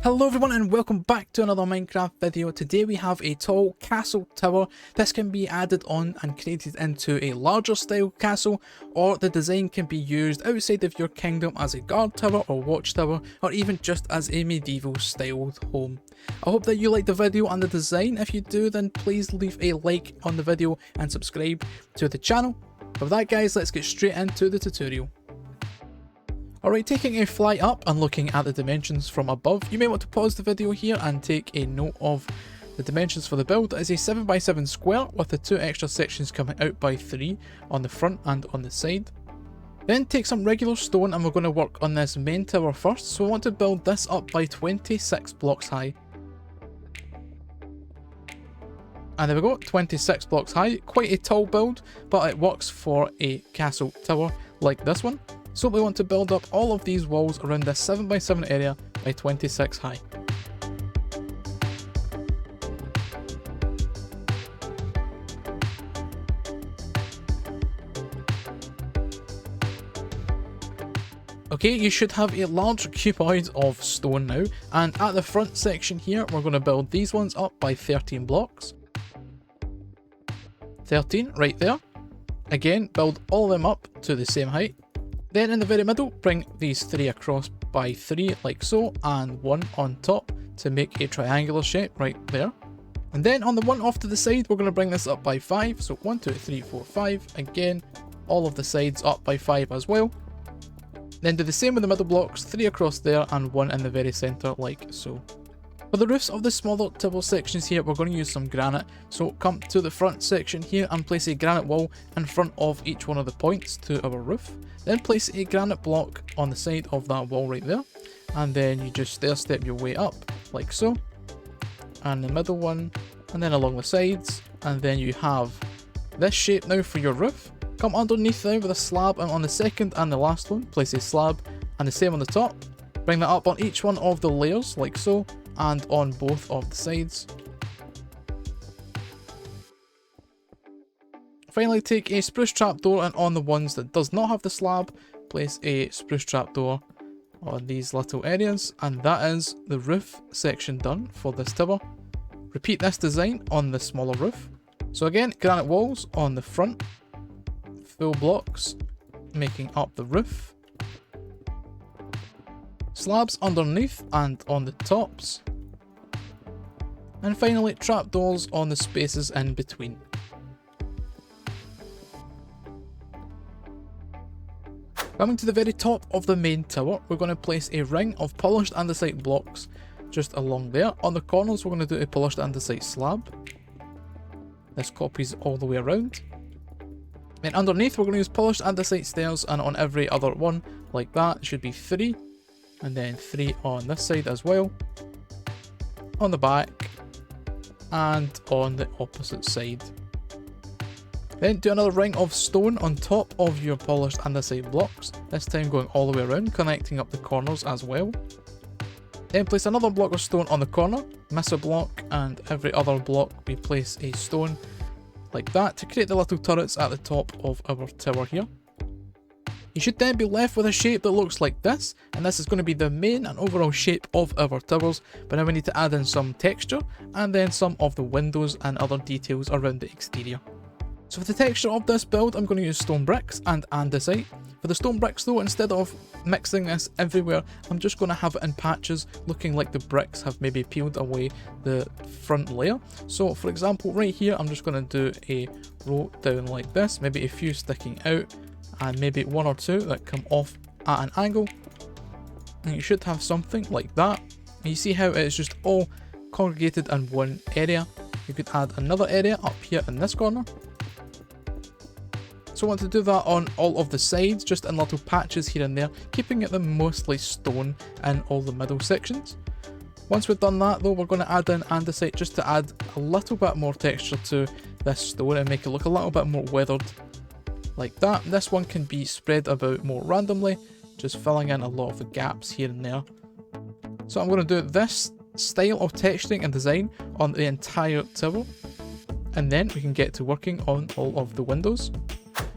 Hello everyone and welcome back to another Minecraft video. Today we have a tall castle tower. This can be added on and created into a larger style castle, or the design can be used outside of your kingdom as a guard tower or watchtower, or even just as a medieval styled home. I hope that you like the video and the design. If you do, then please leave a like on the video and subscribe to the channel. With that guys, let's get straight into the tutorial. Alright, taking a fly up and looking at the dimensions from above, you may want to pause the video here and take a note of the dimensions for the build. It is a 7x7 square with the 2 extra sections coming out by 3 on the front and on the side. Then take some regular stone and we're going to work on this main tower first, so we want to build this up by 26 blocks high. And there we go, 26 blocks high, quite a tall build, but it works for a castle tower like this one. So we want to build up all of these walls around this 7x7 area by 26 high. Okay, you should have a large cuboid of stone now, and at the front section here we're going to build these ones up by 13 blocks. 13 right there. Again, build all of them up to the same height. Then in the very middle, bring these 3 across by 3 like so, and 1 on top to make a triangular shape right there. And then on the one off to the side, we're going to bring this up by 5, so 1, 2, 3, 4, 5, again, all of the sides up by 5 as well. Then do the same with the middle blocks, 3 across there and 1 in the very centre like so. For the roofs of the smaller tower sections here, we're going to use some granite, so come to the front section here and place a granite wall in front of each one of the points to our roof. Then place a granite block on the side of that wall right there, and then you just stair step your way up like so, and the middle one, and then along the sides, and then you have this shape now for your roof. Come underneath now with a slab, and on the second and the last one place a slab, and the same on the top. Bring that up on each one of the layers like so, and on both of the sides. Finally, take a spruce trapdoor, and on the ones that does not have the slab, place a spruce trapdoor on these little areas, and that is the roof section done for this tower. Repeat this design on the smaller roof. So again, granite walls on the front, full blocks making up the roof, slabs underneath and on the tops, and finally trapdoors on the spaces in between. Coming to the very top of the main tower, we're going to place a ring of polished andesite blocks just along there. On the corners, we're going to do a polished andesite slab. This copies all the way around. Then underneath, we're going to use polished andesite stairs, and on every other one, like that, it should be 3. And then 3 on this side as well. On the back, and on the opposite side. Then do another ring of stone on top of your polished andesite blocks, this time going all the way around, connecting up the corners as well. Then place another block of stone on the corner, miss a block, and every other block we place a stone like that to create the little turrets at the top of our tower here. You should then be left with a shape that looks like this, and this is going to be the main and overall shape of our towers, but now we need to add in some texture, and then some of the windows and other details around the exterior. So for the texture of this build, I'm going to use stone bricks and andesite. For the stone bricks though, instead of mixing this everywhere, I'm just going to have it in patches, looking like the bricks have maybe peeled away the front layer. So for example, right here, I'm just going to do a row down like this, maybe a few sticking out, and maybe 1 or 2 that come off at an angle. And you should have something like that. And you see how it's just all congregated in one area. You could add another area up here in this corner. So I want to do that on all of the sides, just in little patches here and there, keeping it mostly stone in all the middle sections. Once we've done that though, we're going to add in andesite just to add a little bit more texture to this stone and make it look a little bit more weathered. Like that. This one can be spread about more randomly, just filling in a lot of the gaps here and there. So I'm going to do this style of texturing and design on the entire tower, and then we can get to working on all of the windows.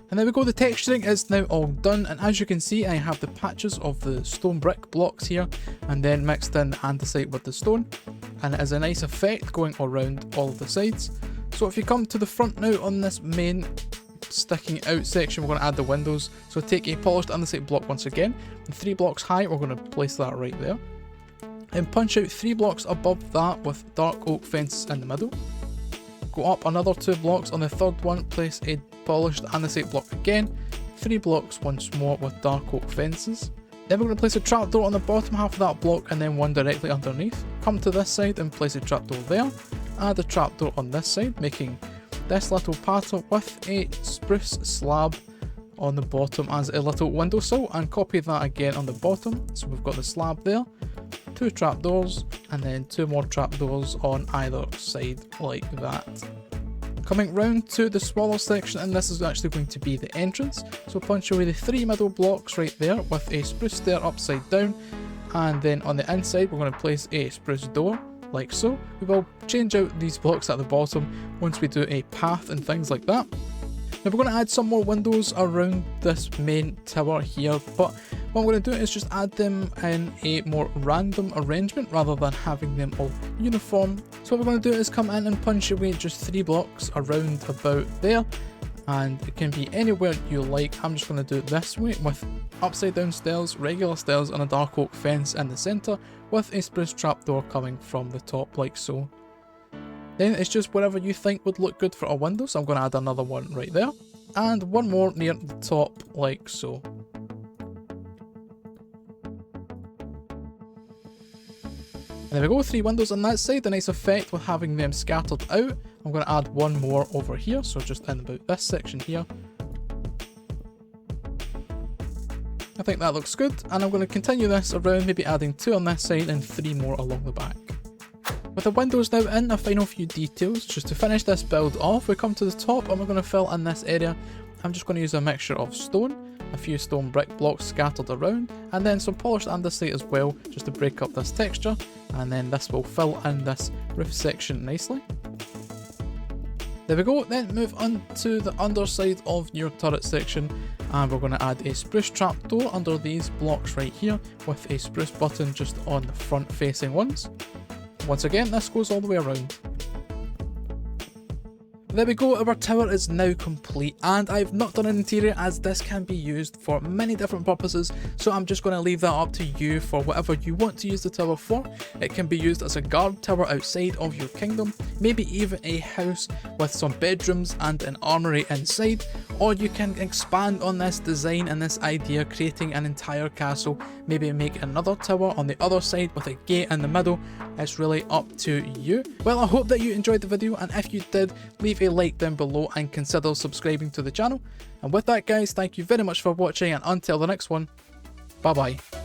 And there we go, the texturing is now all done, and as you can see I have the patches of the stone brick blocks here and then mixed in the andesite with the stone, and it is a nice effect going around all of the sides. So if you come to the front now on this main sticking out section, we're going to add the windows. So take a polished andesite block once again, and 3 blocks high, we're going to place that right there. And punch out 3 blocks above that with dark oak fences in the middle. Go up another 2 blocks, on the third one place a polished andesite block again, 3 blocks once more with dark oak fences. Then we're going to place a trapdoor on the bottom half of that block and then one directly underneath. Come to this side and place a trapdoor there, add a trapdoor on this side, making this little pattern with a spruce slab on the bottom as a little windowsill, and copy that again on the bottom. So we've got the slab there, 2 trapdoors, and then 2 more trapdoors on either side like that. Coming round to the smaller section, and this is actually going to be the entrance. So punch away the 3 middle blocks right there with a spruce stair upside down, and then on the inside we're going to place a spruce door like so. We will change out these blocks at the bottom once we do a path and things like that. Now we're going to add some more windows around this main tower here, but what I'm going to do is just add them in a more random arrangement rather than having them all uniform. So what we're going to do is come in and punch away just 3 blocks around about there, and it can be anywhere you like. I'm just going to do it this way with upside down stairs, regular stairs, and a dark oak fence in the centre with a spruce trapdoor coming from the top like so. Then it's just whatever you think would look good for a window, so I'm going to add another one right there, and one more near the top like so. And there we go, 3 windows on that side, a nice effect with having them scattered out. I'm going to add one more over here, so just in about this section here. I think that looks good, and I'm going to continue this around, maybe adding 2 on this side and 3 more along the back. With the windows now in, a final few details. Just to finish this build off, we come to the top and we're going to fill in this area. I'm just going to use a mixture of stone, a few stone brick blocks scattered around, and then some polished andesite as well, just to break up this texture, and then this will fill in this roof section nicely. There we go, then move on to the underside of your turret section, and we're going to add a spruce trapdoor under these blocks right here with a spruce button just on the front facing ones. Once again, this goes all the way around. There we go, our tower is now complete, and I've not done an interior as this can be used for many different purposes, so I'm just going to leave that up to you for whatever you want to use the tower for. It can be used as a guard tower outside of your kingdom, maybe even a house with some bedrooms and an armory inside, or you can expand on this design and this idea, creating an entire castle, maybe make another tower on the other side with a gate in the middle. It's really up to you. Well, I hope that you enjoyed the video, and if you did, leave a like down below and consider subscribing to the channel. And with that guys, thank you very much for watching, and until the next one, bye bye.